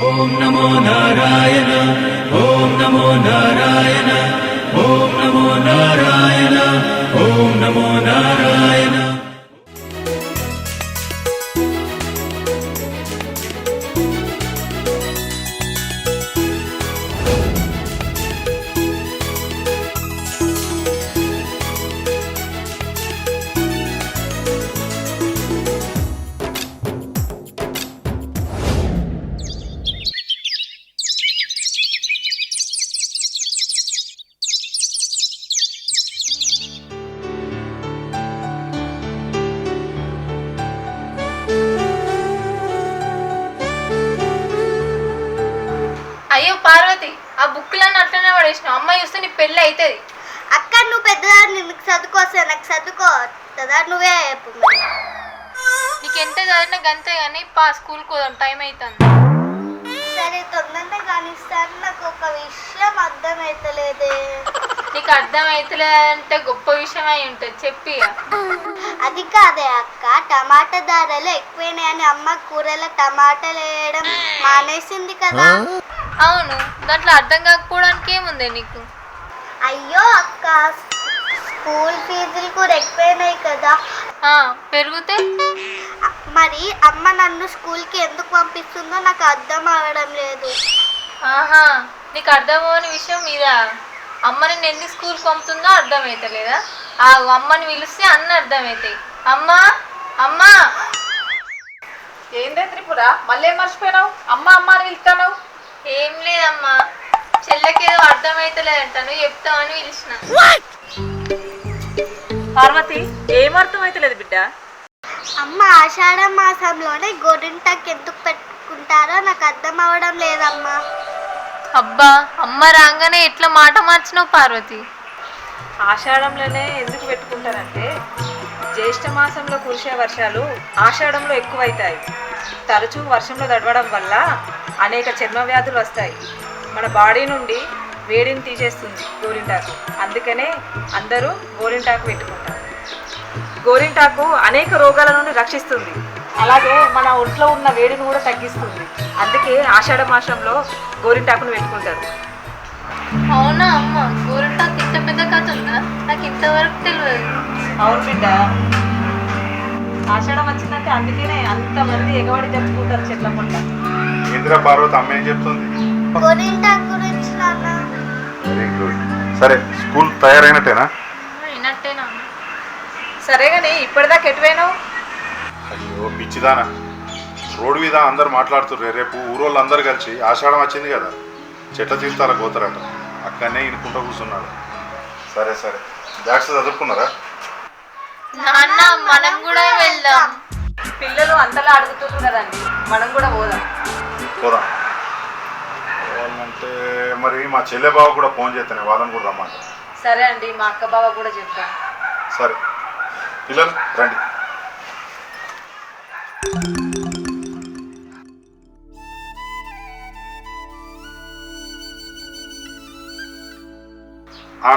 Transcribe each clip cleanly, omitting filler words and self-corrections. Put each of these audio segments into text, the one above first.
ఓం నమో నారాయణ ఓం నమో నారాయణ ఓం నమో నారాయణ ఓం నమో నారాయణ. అయ్యో పార్వతి, ఆ బుక్లన్నీ అట్లనే పడేసినావు. అమ్మాయి చూస్తే నీ పెళ్ళి అవుతుంది. అక్క నువ్వు పెద్దదాన్ని, నీకు చదువుకోవచ్చా? నాకు చదువుకోవద్దా? నువ్వే చెప్పు. నీకు ఎంత చదివినా గంతే కానీ స్కూల్కి పోదాం, టైం అవుతుంది. సరే తొందరనే కానిస్తాను. నాకు ఒక విషయం అర్థమవుతలేదే. నీకు అర్థమవుతలేదంటే గొప్ప విషయం అయి ఉంటుంది, చెప్పి. అది కాదే అక్క, టమాటా ధరలు ఎక్కువైనాయని అమ్మ కూరలో టమాటాలు వేయడం మానేసింది కదా. అవును, దాంట్లో అర్థం కాకపోవడానికి ఏముంది నీకు? అయ్యో అక్క, స్కూల్ ఫీజులు కూడా ఎక్కువైనాయి కదా. పెరిగితే మరి అమ్మ నన్ను స్కూల్కి ఎందుకు పంపిస్తుందో నాకు అర్థం అవ్వడం లేదు. ఆహా, నీకు అర్థమవని విషయం మీద అమ్మ నిన్ను ఎందుకు స్కూల్కి పంపుతుందో అర్థమవుతలేదా? ఆ అమ్మని పిలిస్తే అన్నీ అర్థమవుతాయి. అమ్మా అమ్మా. ఏందే త్రిపుర, మళ్ళీ మర్చిపోయినావు? అమ్మ అమ్మ అని పిలుస్తావు. ఏం లేదమ్మా, చెల్లెకేదో అర్థమవుతలేదంట, నువ్వు చెప్తావని పిలిచిన. పార్వతి, ఏం అర్థమైతలేదు బిడ్డ? అమ్మ ఆషాఢ మాసంలోనే గోరింటాకు ఎందుకు పెట్టుకుంటారో నాకు అర్థం అవ్వడం లేదమ్మా. అబ్బా, అమ్మ రాగానే ఎట్లా మాట మార్చినావు పార్వతి. ఆషాఢంలోనే ఎందుకు పెట్టుకుంటారంటే జ్యేష్ఠ మాసంలో కురిసే వర్షాలు ఆషాఢంలో ఎక్కువైతాయి. తరచూ వర్షంలో తడవడం వల్ల అనేక చర్మ వ్యాధులు వస్తాయి. మన బాడీ నుండి వేడిని తీసేస్తుంది గోరింటాకు. అందుకనే అందరూ గోరింటాకు పెట్టుకుంటారు. గోరింటాకు అనేక రోగాల నుండి రక్షిస్తుంది. అలాగే మన ఒంట్లో ఉన్న వేడిని కూడా తగ్గిస్తుంది. అందుకే ఆషాఢ మాసంలో గోరింటాకును పెట్టుకుంటారు. అవునా అమ్మ, గోరింటాకు ఇంత పెద్ద కథ ఉందా? నాకు ఇంతవరకు తెలియదు. అవును బిడ్డ, ఆషాఢం వచ్చిందంటే అందుకనే అంతమంది ఎగబడి జరుపుకుంటారు చెట్ల పంట. ఇందిరా పార్వతి అమ్మ ఏం చెప్తుంది? గోరింటాకు గురించి నాన్న. Very good. సరే, స్కూల్ తయారైనట్టేనా? అయినట్టేనా? సరే కానీ ఇప్పటిదాకా ఎటువైనావు? అయ్యో పిచ్చిదానా, రోడ్డు మీద అందరు మాట్లాడుతుర్రే. రేపు ఊరోళ్ళు అందరు కలిసి ఆషాఢం వచ్చింది కదా, చెట్ల తీర్థాల పోతారట. అక్కడనే ఇనుకుంటూ కూర్చున్నాడు. సరే సరే, బ్యాగ్స్ చదువుకున్నారా? నాన్న, మనం కూడా వెళ్దాం. పిల్లలు అంతలా అడుగుతున్నారు కదండి, మనం కూడా పోదాం. పోదాం. పోవాలంటే మరి మా చెల్లె బావ కూడా ఫోన్ చేస్తానే, వాళ్ళని కూడా రమ్మంట. సరే అండి, మా అక్క బావ కూడా చెప్తాం. సరే పిల్లలు రండి.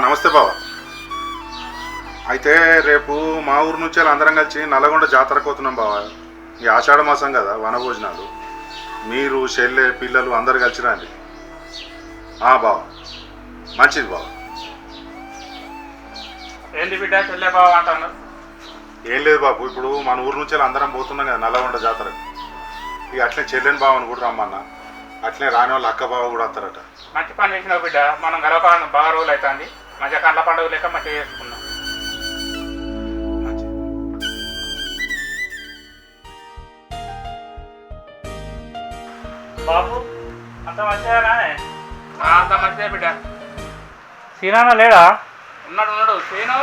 నమస్తే బావ. అయితే రేపు మా ఊరు నుంచి అందరం కలిసి నల్లగొండ జాతరకు పోతున్నాం బావ. ఈ ఆషాఢ మాసం కదా, వనభోజనాలు. మీరు చెల్లె పిల్లలు అందరు కలిసి రండి. బావ, మంచిది బావ. ఏంటి బిడ్డ చెల్లె బావ అంటున్నారు? ఏం లేదు బాబు, ఇప్పుడు మన ఊరు నుంచి అందరం పోతున్నాం కదా నల్లగొండ జాతరకు. ఇక అట్లే చెల్లెని బావని కూడా రమ్మన్నా. అట్లే రాని వాళ్ళు అక్క బావ కూడా వస్తారట. మంచి పని చేసినావు బిడ్డ, మనం గడప బాగా రోజులు అవుతుంది. మంచిగా కండ్ల పండుగ లేక మంచిగా చేసుకున్నాం. బాబు అంత మంచిగా? అంత మంచిదే బిడ్డ. సీనాన్న లేడా? ఉన్నాడు ఉన్నాడు. సీను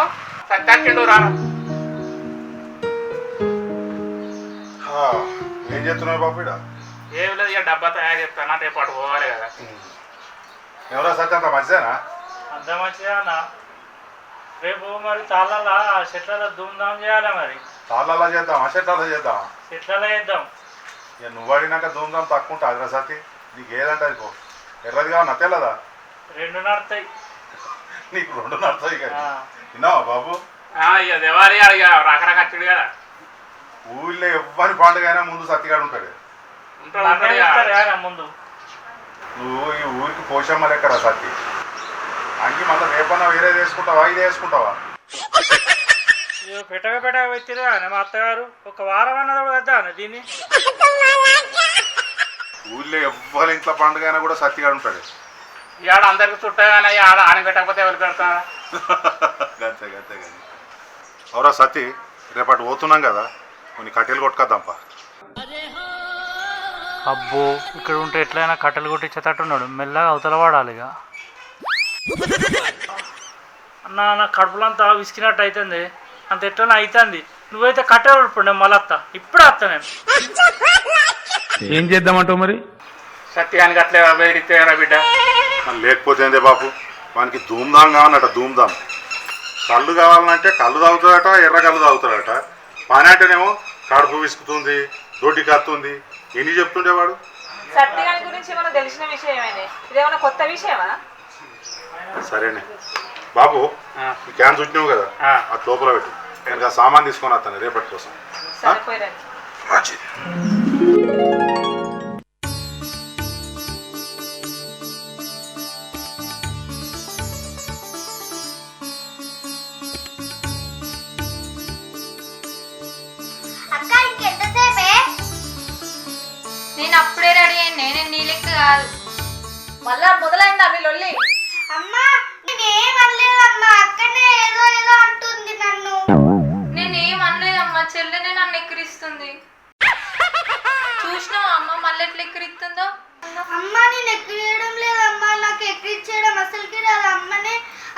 సత్యాచిండు రాను. ఏం చేస్తున్నావు బాబు? ఇడ ఏమి లేదు, ఇక డబ్బా తయారు చేస్తాను, రేపు అటు పోవాలి కదా. ఎవరో సత్య అంత మంచిదేనా? అంత మంచిగా అన్న. రేపు మరి తాళ్ళ చెట్లలో ధూమ్ధామ్ చేయాలి. మరి తాళ్ళలో చేద్దామా చెట్లలో చేద్దామా? చెట్లలో చేద్దాం. ఇక నువ్వు అడిగినాక ధూమ్ధామ్ తక్కువ ఉంటుంది అదిరా సతీ. నీకు ఏదంటే అది పో. ఎర్రది కావన్నా తెల్లదా? రెండు నడుతాయి. నీకు రెండు నడుతాయి కదా. విన్నావా బాబు? ఇక దేవాలి రకరకాల వచ్చాడు కదా. ఊళ్ళో ఎవ్వరి పండుగ అయినా ముందు సత్తిగాడు ఉంటాడు. ఉంటాడు ముందు నువ్వు ఈ ఊరికి పోషమ్మ లెక్కరా సత్తి. అంగి మళ్ళీ రేపన్నా వేరే వేసుకుంటావా ఇది వేసుకుంటావా? పెట్టగా పెట్టిరా మా అత్తగారు ఒక వారం అన్నది కూడా కదా దీన్ని. ఊళ్ళో ఎవ్వరి ఇంట్లో పండుగ అయినా కూడా సత్తిగాడు ఉంటాడు. ఇవాడ అందరికి చుట్టాగానే ఆడ ఆని పెట్టకపోతే ఎవరు పెడతారా? గంతే గంతే కానీ. అవురా సత్తి, రేపటి పోతున్నాం కదా కొన్ని కట్టెలు కొట్టుకొద్దాంపా. అబ్బో ఇక్కడ ఉంటే ఎట్లయినా కట్టెలు కొట్టించేటట్టున్నాడు. మెల్లగా అవతల వాడాలి ఇక. అన్న నా కడుపులంతా విసికినట్టు అవుతుంది. అంత ఎట్లనే అవుతుంది. నువ్వైతే కట్టెలు కొట్టుకోండి మళ్ళీ వస్తా. ఇప్పుడే వస్తా నేను. ఏం చేద్దామంటావు మరి? సత్యానికి అట్లే వేడితేరా బిడ్డ. లేకపోతే ఏందే బాపు, వానికి ధూమ్ధాం కావాలన్నట. ధూమ్ధాం కళ్ళు కావాలంటే కళ్ళు తాగుతాడట, ఎర్ర కళ్ళు తాగుతాడట. పని అంటేనేమో కడుపు విసుకుతుంది, దొడ్డి కత్తుంది, ఎన్ని చెప్తుండేవాడు. సత్యగాని గురించి ఏమైనా తెలిసిన విషయమేనే, ఇదేమన్నా కొత్త విషయమా? సరేనే బాబు, ఈ క్యాన్ చుట్టినావు కదా అది లోపల పెట్టు. నేను సామాన్ తీసుకొని వస్తాను రేపటి కోసం. సరిపోయిరండి. అక్క ఇంకెంతసేపే? నేను అప్పుడే రెడీ అయ్యి నేను నీ లెక్క కాదు. మళ్ళా మొదలైందా మీ లొల్లి? అమ్మా నేనేం అనలేదమ్మా, అక్కనే ఏదో ఏదో అంటుంది నన్ను. నేనేం అనలేదమ్మా, చెల్లెనే నన్ను ఎక్కిరిస్తుంది. చూసినావా అమ్మ మళ్ళీ ఎట్లా ఎక్కిరిస్తుందో? అమ్మా నేను ఎక్కిరియడం లేదమ్మా, నాకు ఎక్కిరించడం అసలుకి రాదు. అమ్మనే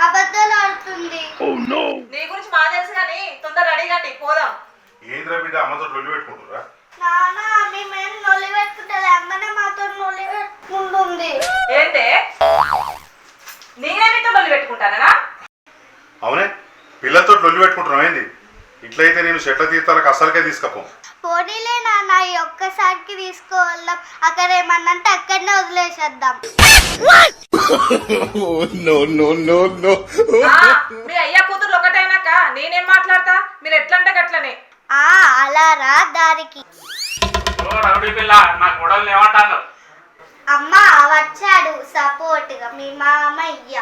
అబద్ధాలు ఆడుతుంది. నీ గురించి మా తెలుసు కానీ తొందర రెడీ కండి పోదాం. ఏంద్రా బిడ్డ అమ్మతో లొల్లి పెట్టుకుంటురా? నాన్న మేమేం నొలి పెట్టుకుంటుంది, అమ్మనే మాతో నొలి పెట్టుకుంటుంది. ఏంటే నేనే మీతో లొల్లి పెట్టుకుంటానా? అవునే, పిల్లలతో లొల్లి పెట్టుకుంటున్నావు ఏంది? ఇట్లయితే నేను చెట్ల తీర్థాలకు అస్సలకే తీసుకపో. పోనీలే నాన్న, ఈ ఒక్కసారికి తీసుకోవాలా. అక్కడ ఏమన్నంటే అక్కడనే వదిలేసేద్దాం. మీ అయ్యా కూతురు ఒకటైనాక నేనేం మాట్లాడతా? మీరు ఎట్లంటే గట్లనే. అలా రా దారికి. పిల్ల నా గొడవలు ఏమంటాను? అమ్మా వచ్చాడు సపోర్ట్ గా మీ మామయ్య.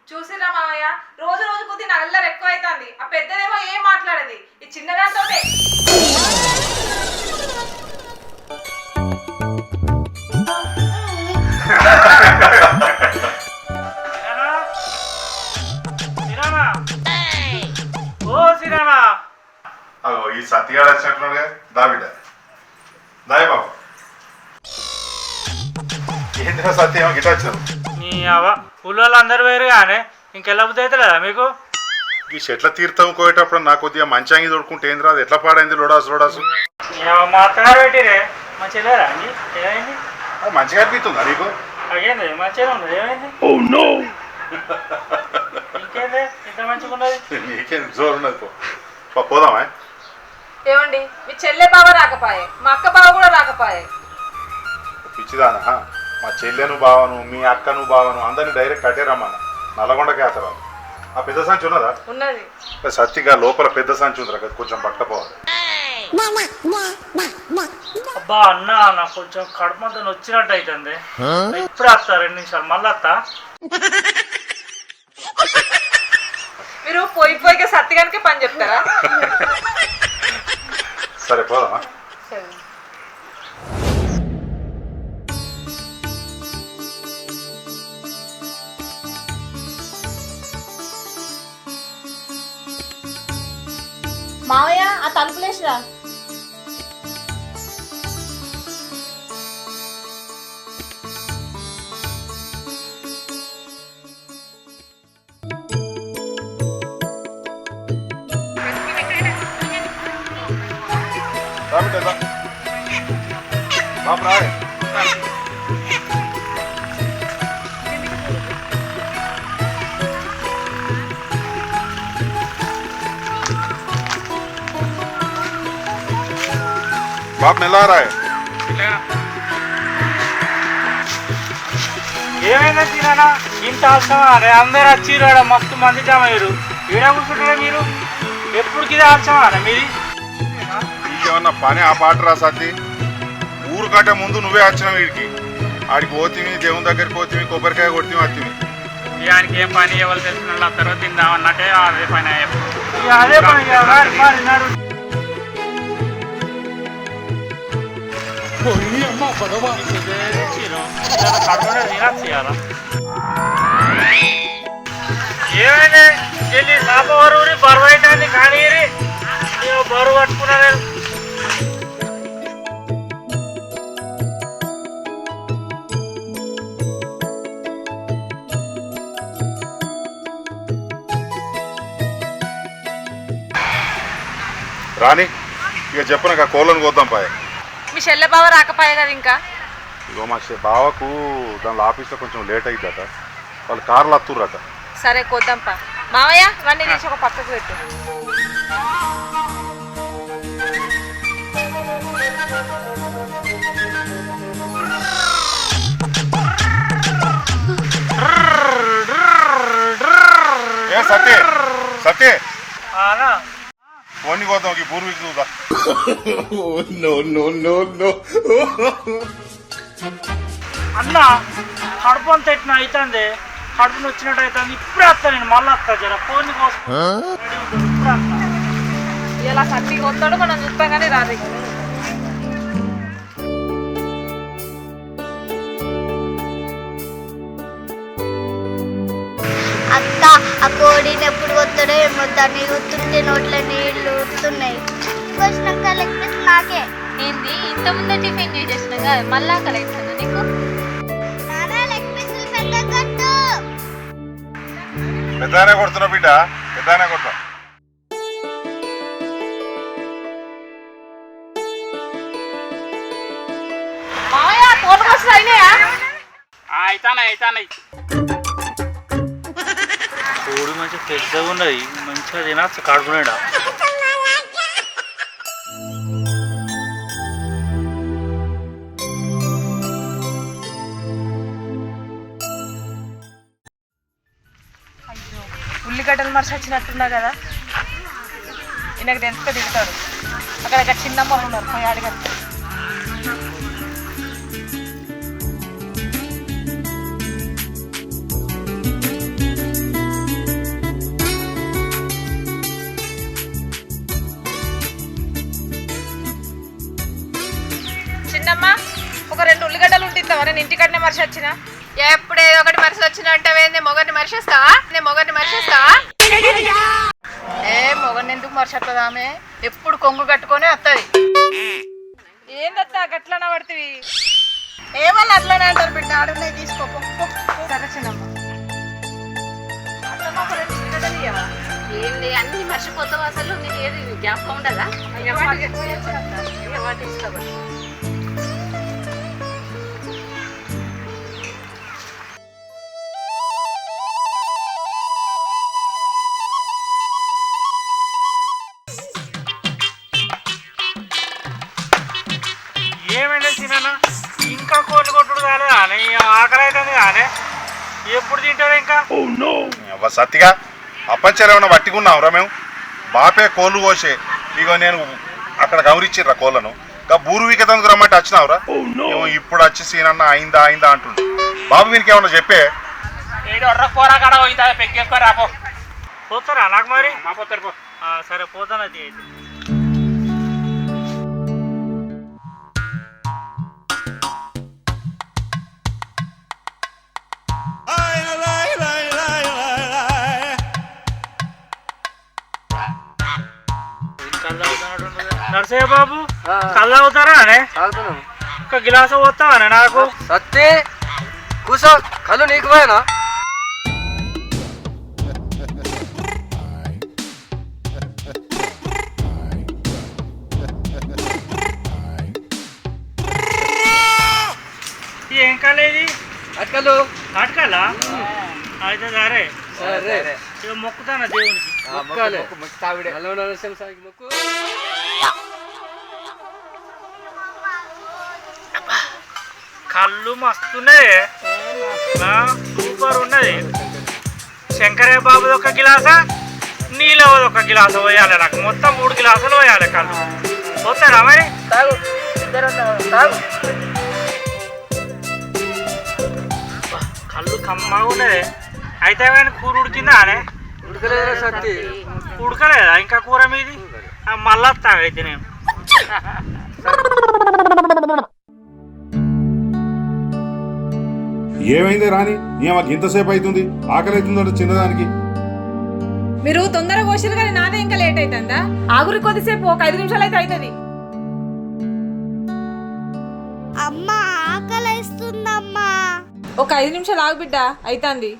చూసిరా మామయ్య, రోజు రోజు కొద్ది నల్లరు ఎక్కువ అవుతుంది. ఆ పెద్దదేమో ఏం మాట్లాడేది, ఈ చిన్నదాంతోటే. అగో ఈ సత్తిగాడు వచ్చినట్టున్నాడుగా. దా బిడ్డ దాయ్ బాబు. ఏంద్రా సత్యం గిట్ట వచ్చారు? నీ అవ ఊళ్ళో అందరు వేరు కానీ ఇంకెళ్ళ బుద్ధి అవుతుంది కదా మీకు. ఈ చెట్ల తీర్థం కోయేటప్పుడు నాకు కొద్దిగా మంచాంగి దొడుకుంటే ఏంద్రా అది ఎట్లా పాడైంది లోడాసు లోడాసు. మా అత్తగారు పెట్టిరే మంచిగా అండి. ఏమైంది? అది మంచిగా అనిపిస్తుందా నీకు? అయ్యింది మంచిగా ఉన్నది. ఏమైంది? ఇంకేంది ఇంత మంచిగా ఉన్నది? నీకేం జోరు ఉన్నది. పోదామా? ఏమండి మీ చెల్లె బావ రాకపాయే, మా అక్క బావ కూడా రాకపాయే. పిచ్చిదానా, మా చెల్లెను బావను మీ అక్కను బావను అందరిని డైరెక్ట్ కట్టేరమ్మా నల్లగొండకే ఆతరాలు. ఆ పెద్ద సంచి ఉన్నదా? ఉన్నది. సత్తిగా లోపల పెద్ద సంచి ఉందిరా, కొంచెం పట్టపోవాలి. అబ్బా అన్న నాకు కొంచెం కడుపుతో వచ్చినట్టు అవుతుంది. ఇప్పుడు వస్తా 2 నిమిషాలు మళ్ళీ వస్తా. మీరు పోయి పోయిగా సత్తిగానికే పని చెప్తారా? సరే పోదామా? మావయ్య ఆ తలుపులేసిరా. బాబు నెలారా? ఏమైనా తినానా ఇంత అవసరమా? అరే అందరు వచ్చిరాడ మస్తు మంది జమయ్యారు. ఈడ కూర్చుంటారా మీరు? ఎప్పుడుకి ఇదే అవసరమా మీది? నీకేమన్నా పని ఆ పాట రా సత్తి. ఊరు కంటే ముందు నువ్వే వచ్చినావు వీడికి. ఆడికి పోతివి, దేవుని దగ్గరికి పోతివి, కొబ్బరికాయ కొడుతీవి, వత్తివి. ఆయనకి ఏం పని ఎవరు తెలిసిన వాళ్ళు అందరూ తిందాం అన్నట్టే అదే పని అదే పని ఏమైంది వెళ్ళి సాపవరు బరువు అవుతుంది కానీ బరువు పట్టుకున్నా నేను. రాని ఇక చెప్పినాక కోళ్ళను కోద్దాం పాయ. మీ చెల్లె బావ రాకపోయే కదా ఇంకా. ఇగో మా బావకు దాని ఆఫీస్లో కొంచెం లేట్ అవుతుందట, వాళ్ళు కార్లు అత్తుర్రట. సరే కొద్దాంపా. మావయ్య ఇవన్నీ తీసి ఒక పక్కకు పెట్టు. ఏ సత్య సత్య ఫోన్ కోద్దాం ఈ పూర్వీకి చూద్దాం. అన్న కడుపు అంత ఎట్లా అవుతుంది, కడుపుని వచ్చినట్టు అవుతుంది. ఇప్పుడే వస్తా నేను, మళ్ళీ వస్తా జర ఫోన్ కోసం ఇప్పుడు వస్తా. ఇలా సట్టి కొత్తాడు మనం చూస్తాం కానీ రాదు. అక్క ఆ కోడిని ఎప్పుడు కొత్తడో ఏమో, దాన్ని ఊతుంటే నోట్ల నీళ్లు ఊరుతున్నాయి. వచ్చినాక లెగ్ పీస్ నాకే. ఏంది ఇంత ముందే టిఫిన్ చేసేసినాగా మళ్ళా ఆకలి అవుతుందా నీకు? నానా లెగ్ పీసులు పెద్ద కట్టు. పెద్దనే కొడుతున్నా బిడ్డ, పెద్దనే కొడతా. మావయ్య తోట బస్సులు అయినాయా? అవుతాయి కోడి మంచిగా పెద్దగా ఉన్నది, మంచిగా తినచ్చు కడుపునేడా. ఉల్లిగడ్డలు మనిషి వచ్చినట్టున్నా కదా, ఈయనకు ఎంత తింటాడు. అక్కడ చిన్నమ్మ ఉన్నారు, పోయి అడిగారు. చిన్నమ్మ ఒక 2 ఉల్లిగడ్డలు ఉంటుందావా? నేను ఇంటికడనే మనిషి వచ్చిన. ఎప్పుడు ఏదో ఒకటి మనిషి వచ్చినట్టే మొగని మనిషిస్తావా? మొగని మనిషిస్తావా? మొగని ఎందుకు మనిషి ఆమె ఎప్పుడు కొంగు కట్టుకొని వస్తుంది. ఏందత్తా గట్లన పడుతుంది? ఏమన్నా అట్లనే అంటారు బిడ్డ, ఆడున్నాయి తీసుకో. సరే చిన్నమ్మ. అత్తమ్మ ఒక 2 ఉల్లిగడ్డలు ఇయ్యవా? ఏంది అన్ని మర్చిపోతావు, అసలు నీకు ఏది జ్ఞాపకం ఉండదా? తీసుకోవాలి. ఏమైనా తినా ఇంకా కోళ్ళు కొట్టుడు కాలేదా? ఆకలి అవుతుంది కానీ ఎప్పుడు తింటారు ఇంకా? సత్తిగా అప్పంచాలు ఏమన్నా పట్టుకున్నాం రా మేము. బాపే కోళ్ళు కోసే ఇగో నేను అక్కడ గౌరిచ్చిర్రా కోళ్ళను. ఇంకా బూరువిక తందుకు రమ్మంటే వచ్చినావురా. ఇప్పుడు వచ్చి సీనన్న అయిందా అంటుండే. బాబు వీనికి ఏమన్నా చెప్పే. పోరాకాడ పోయిందా పెగ్గేసుకొని రాపో. పోతారా నాకు మరి? మా పోతారు పో. సరే పోతాను అది అయితే. నర్సయ్య బాబు కళ్ళు అవుతారా అనే? ఒక గిలాస పోతావా నాకు? సత్తి కూసో, కళ్ళు నీకు పోయానా? ఏం కాలేదు అట్కలు అటకాలా? అయితే సరే సరే ఇక మొక్కుతానా దేవునికి. మొక్కాలే. హలో నరసింహ స్వామికి మొక్కు. కళ్ళు మస్తున్నాయి, సూపర్ ఉన్నది. శంకరయ్య బాబుది ఒక గిలాసా, నీలవది ఒక గిలాస పోయాలి. నాకు మొత్తం 3 గిలాసులు పోయాలి కళ్ళు. పోతారా మరి? తాగు, ఇద్దరు తాగు. కమ్మగా ఉన్నది. అయితే కానీ కూర ఉడికిందా అనే? ఉడకలేదురా సత్తి. ఉడకలేదా ఇంకా కూర మీది? మళ్ళా తాగైతే నేను. ఏమైంది రాని మాకు ఇంతసేపు అవుతుంది, ఆకలి అవుతుందంట చిన్నదానికి. మీరు తొందరగా కోసారు కానీ నాదే ఇంకా లేట్ అవుతుందా? ఆగురి కొద్దిసేపు, ఒక 5 నిమిషాలు అయితే అవుతుంది. అమ్మ ఆకలిస్తుందమ్మా. ఒక 5 నిమిషాలు ఆగు బిడ్డ, అవుతుంది.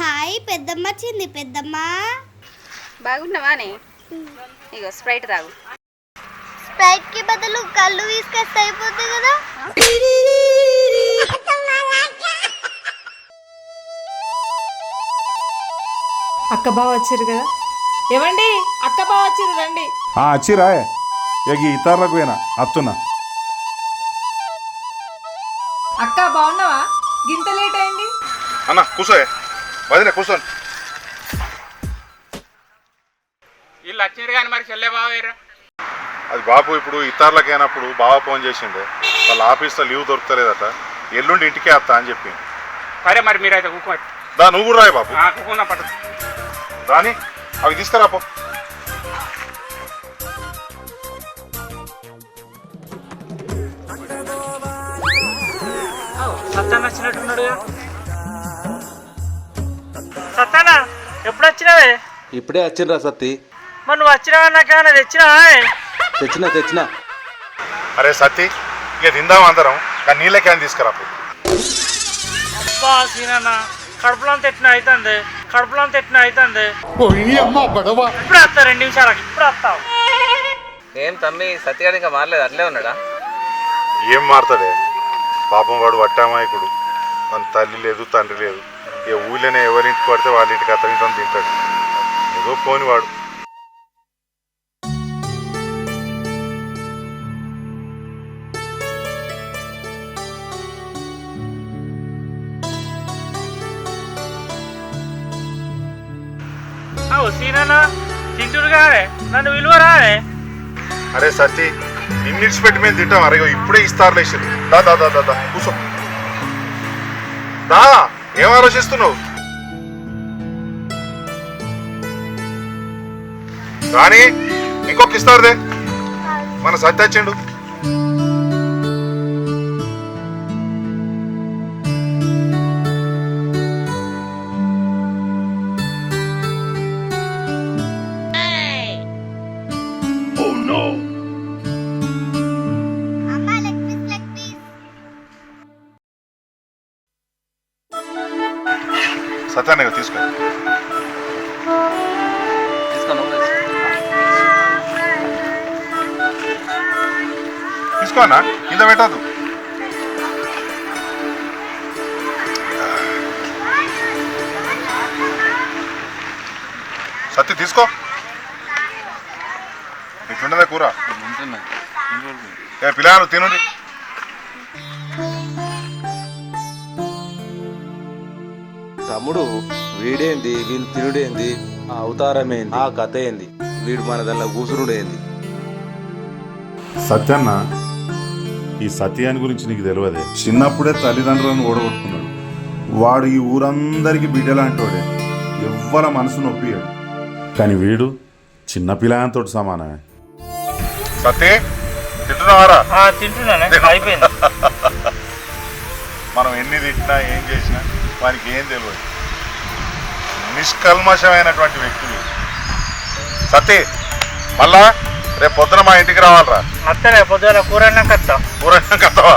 హాయ్ పెద్దమ్మ, చింది పెద్దమ్మ. బాగున్నావానే? ఇగో స్ప్రైట్ తాగు. స్ప్రైట్ కి బదులు కళ్ళు తీసుకొస్తే అయిపోతుంది కదా. అక్క బావ వచ్చారు కదా. ఏమండి, అక్క బావ వచ్చారు, రండి. వచ్చిరా ఈ ఇతరులకు పోయినా అత్తున్నా. అక్క బాగున్నావా? గింత లేట్ అయింది. అన్న కూర్చోయే, వదిలే కూర్చోండి. వీళ్ళు వచ్చిండ్రు కానీ మరి చెల్లె బావేరా. అది బాబు ఇప్పుడు ఇతరులకు అయినప్పుడు బావ ఫోన్ చేసిండే, వాళ్ళ ఆఫీస్లో లీవ్ దొరకలేదట, ఎల్లుండి ఇంటికే వస్తా అని చెప్పింది. సరే మరి మీరైతే కూకోండి. దా నువ్వు కూడా రాయి బాబు. కూకున్నా పట్టు. రాని అవి తీసుకురాపో. సత్యాన్న వచ్చినట్టున్నాడు. సత్యాన్న ఎప్పుడు వచ్చినావే? ఇప్పుడే వచ్చిండ్రా సత్తి. మరి నువ్వు వచ్చినావా? నాకేమైనా తెచ్చినావా? తెచ్చినా. అరే సత్తి, ఇక తిందాం అందరం, కానీ నీళ్ళ క్యాన్ తీసుకురాపో. అబ్బా సీనన్న, కడుపులో తెట్టిన అవుతుంది. ఇప్పుడు వస్తా, 2 నిమిషాలకి ఇప్పుడు వస్తావు. ఏం తమ్మి, సత్తిగాడు ఇంకా మారలేదు, అట్లే ఉన్నాడా? ఏం మారుతాడే పాపం, వాడు వట్టామాయకుడు. మన తల్లి లేదు తండ్రి లేదు, ఇక ఊళ్ళోనే ఎవరింటికి పడితే వాళ్ళ ఇంటికి అతనితో తింటాడు. ఏదో పోని వాడు. సీనన్న తింటుడు కాదే, నన్ను విలువరాదే. అరే సత్తి, నిన్నిడిచి పెట్టి మేము తింటాం. అరే ఇప్పుడే ఇస్తారు లేచారు. దా దా దా దా కూర్చో. దా, ఏం ఆలోచిస్తున్నావు? రాని ఇంకొక ఇస్తారుదే, మన సత్తి వచ్చిండు. అమ్మ లెగ్ పీస్. సత్యాన్ని తీసుకో. తీసుకోనా, కింద పెట్టదు. సత్తి తీసుకో. ఇట్లుండదా కూర? పిల్లలు తినండి. తమ్ముడు, వీడేంది, వీళ్ళు తిరుడేంది, ఆ అవతారమేంది, ఆ కథ ఏంది, వీడు మన దానిలో కూసురుడేంది? సత్యన్న, ఈ సత్యాన్ని గురించి నీకు తెలియదే. చిన్నప్పుడే తల్లిదండ్రులను ఓడగొట్టుకున్నాడు. వాడు ఈ ఊరందరికి బిడ్డలాంటోడే, ఎవ్వల మనసు నొప్పియాడు. కానీ వీడు చిన్నపిల్లంతో సమానమే. సత్య తింటున్నావారా? తింటున్నానే, అయిపోయింది. మనం ఎన్ని తిట్టినా ఏం చేసినా వానికి ఏం తెలియదు. నిష్కల్మషమైనటువంటి వ్యక్తులు. సత్య, మళ్ళా రేపు పొద్దున మా ఇంటికి రావాలరా. అత్తనే పొద్దున కూరన్నా కత్తా. కూరన్నా కత్తవా?